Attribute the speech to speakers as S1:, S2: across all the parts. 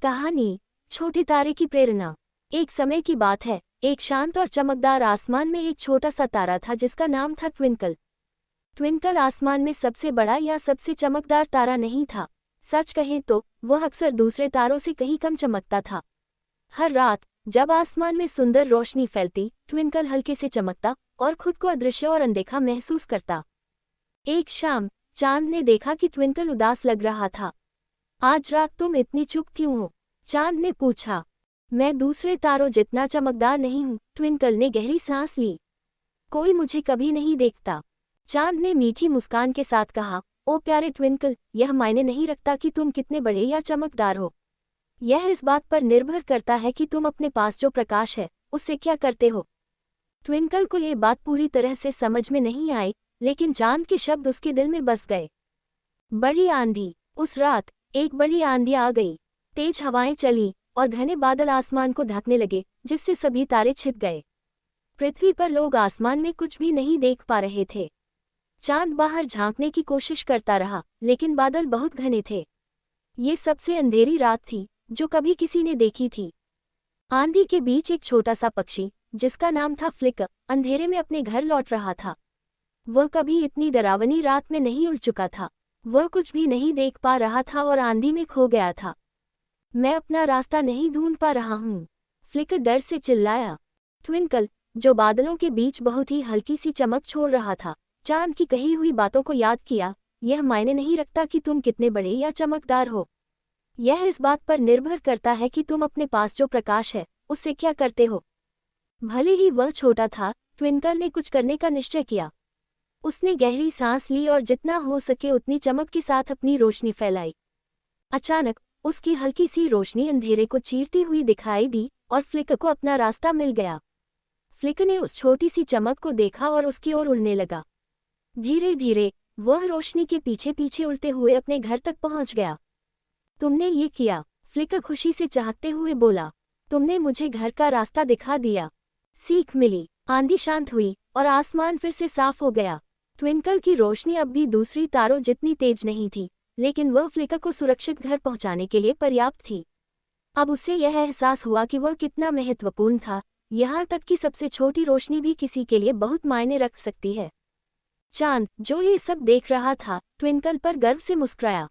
S1: कहानी छोटे तारे की प्रेरणा। एक समय की बात है, एक शांत और चमकदार आसमान में एक छोटा सा तारा था जिसका नाम था ट्विंकल। ट्विंकल आसमान में सबसे बड़ा या सबसे चमकदार तारा नहीं था। सच कहें तो वह अक्सर दूसरे तारों से कहीं कम चमकता था। हर रात जब आसमान में सुंदर रोशनी फैलती, ट्विंकल हल्के से चमकता और खुद को अदृश्य और अनदेखा महसूस करता। एक शाम चांद ने देखा कि ट्विंकल उदास लग रहा था। आज रात तुम इतनी चुप क्यों हो? चांद ने पूछा। मैं दूसरे तारों जितना चमकदार नहीं हूँ, ट्विंकल ने गहरी सांस ली। कोई मुझे कभी नहीं देखता, चांद ने मीठी मुस्कान के साथ कहा। ओ प्यारे ट्विंकल, यह मायने नहीं रखता कि तुम कितने बड़े या चमकदार हो। यह इस बात पर निर्भर करता है कि तुम अपने पास जो प्रकाश है उससे क्या करते हो। ट्विंकल को यह बात पूरी तरह से समझ में नहीं आई, लेकिन चांद के शब्द उसके दिल में बस गए। बड़ी आंधी। उस रात एक बड़ी आंधी आ गई। तेज हवाएं चली और घने बादल आसमान को ढकने लगे, जिससे सभी तारे छिप गए। पृथ्वी पर लोग आसमान में कुछ भी नहीं देख पा रहे थे। चांद बाहर झांकने की कोशिश करता रहा, लेकिन बादल बहुत घने थे। ये सबसे अंधेरी रात थी जो कभी किसी ने देखी थी। आंधी के बीच एक छोटा सा पक्षी, जिसका नाम था फ्लिक, अंधेरे में अपने घर लौट रहा था। वह कभी इतनी डरावनी रात में नहीं उड़ चुका था। वह कुछ भी नहीं देख पा रहा था और आंधी में खो गया था। मैं अपना रास्ता नहीं ढूंढ पा रहा हूँ, फ्लिक डर से चिल्लाया। ट्विंकल, जो बादलों के बीच बहुत ही हल्की सी चमक छोड़ रहा था, चांद की कही हुई बातों को याद किया। यह मायने नहीं रखता कि तुम कितने बड़े या चमकदार हो। यह इस बात पर निर्भर करता है कि तुम अपने पास जो प्रकाश है उससे क्या करते हो। भले ही वह छोटा था, ट्विंकल ने कुछ करने का निश्चय किया। उसने गहरी सांस ली और जितना हो सके उतनी चमक के साथ अपनी रोशनी फैलाई। अचानक उसकी हल्की सी रोशनी अंधेरे को चीरती हुई दिखाई दी और फ्लिक को अपना रास्ता मिल गया। फ्लिक ने उस छोटी सी चमक को देखा और उसकी ओर उड़ने लगा। धीरे धीरे वह रोशनी के पीछे पीछे उड़ते हुए अपने घर तक पहुंच गया। तुमने ये किया, फ्लिक खुशी से चाहते हुए बोला। तुमने मुझे घर का रास्ता दिखा दिया। सीख मिली। आंधी शांत हुई और आसमान फिर से साफ हो गया। ट्विंकल की रोशनी अब भी दूसरी तारों जितनी तेज नहीं थी, लेकिन वह फ्लिक को सुरक्षित घर पहुंचाने के लिए पर्याप्त थी। अब उसे यह एहसास हुआ कि वह कितना महत्वपूर्ण था, यहाँ तक कि सबसे छोटी रोशनी भी किसी के लिए बहुत मायने रख सकती है। चांद, जो ये सब देख रहा था, ट्विंकल पर गर्व से मुस्कुराया।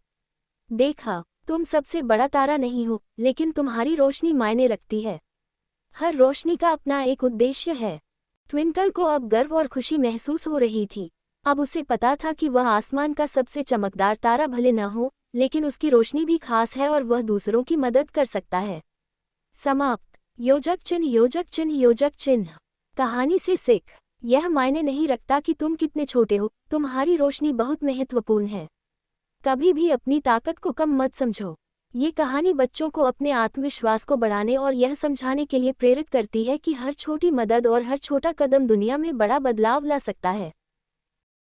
S1: देखा, तुम सबसे बड़ा तारा नहीं हो, लेकिन तुम्हारी रोशनी मायने रखती है। हर रोशनी का अपना एक उद्देश्य है। ट्विंकल को अब गर्व और खुशी महसूस हो रही थी। अब उसे पता था कि वह आसमान का सबसे चमकदार तारा भले न हो, लेकिन उसकी रोशनी भी खास है और वह दूसरों की मदद कर सकता है। समाप्त। योजक चिन्ह योजक चिन्ह योजक चिन्ह। कहानी से सीख। यह मायने नहीं रखता कि तुम कितने छोटे हो, तुम्हारी रोशनी बहुत महत्वपूर्ण है। कभी भी अपनी ताकत को कम मत समझो। ये कहानी बच्चों को अपने आत्मविश्वास को बढ़ाने और यह समझाने के लिए प्रेरित करती है कि हर छोटी मदद और हर छोटा कदम दुनिया में बड़ा बदलाव ला सकता है।